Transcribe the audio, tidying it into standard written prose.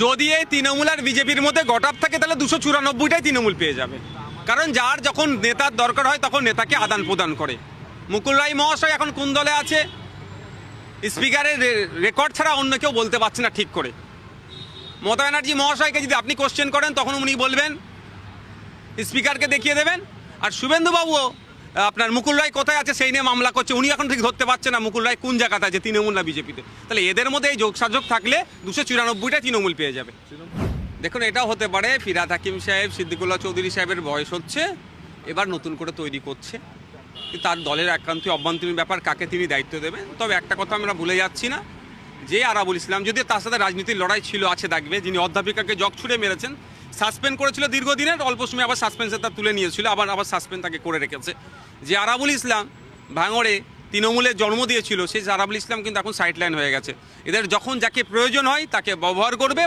যদি এই তৃণমূল আর বিজেপির মধ্যে গটাপ থাকে তাহলে 294টাই তৃণমূল পেয়ে যাবে, কারণ যার যখন নেতার দরকার হয় তখন নেতাকে আদান প্রদান করে। মুকুল রায় মহাশয় এখন কোন দলে আছে স্পিকারের রেকর্ড ছাড়া অন্য কেউ বলতে পারছে না ঠিক করে। মমতা ব্যানার্জি মহাশয়কে যদি আপনি কোশ্চেন করেন তখন উনি বলবেন, স্পিকারকে দেখিয়ে দেবেন। আর শুভেন্দুবাবুও আপনার মুকুল রায় কোথায় আছে সেই নিয়ে মামলা করছে, উনি এখন ঠিক ধরতে পারছে না মুকুল রায় কোন জায়গাতে আছে, তৃণমূল না বিজেপিতে। তাহলে এদের মধ্যে এই যোগসাযোগ থাকলে 294টাই তৃণমূল পেয়ে যাবে। দেখুন, এটাও হতে পারে ফিরহাদ হাকিম সাহেব, সিদ্দিকুল্লাহ চৌধুরী সাহেবের বয়স হচ্ছে, এবার নতুন করে তৈরি করছে, তার দলের একান্তই অভ্যন্তরীণ ব্যাপার, কাকে তিনি দায়িত্ব দেবেন। তবে একটা কথা আমরা ভুলে যাচ্ছি না, যে আরাবুল ইসলাম, যদিও তার সাথে রাজনীতির লড়াই ছিল আছে, দেখবে যিনি অধ্যাপিকাকে জগ ছুড়ে মেরেছেন, সাসপেন্ড করেছিল দীর্ঘদিনের, অল্প সময় আবার সাসপেন্সে তার তুলে নিয়েছিল, আবার সাসপেন্ড তাকে করে রেখেছে। যে আরাবুল ইসলাম ভাঙড়ে তৃণমূলের জন্ম দিয়েছিল, সেই আরাবুল ইসলাম কিন্তু এখন সাইডলাইন হয়ে গেছে। এদের যখন যাকে প্রয়োজন হয় তাকে ব্যবহার করবে,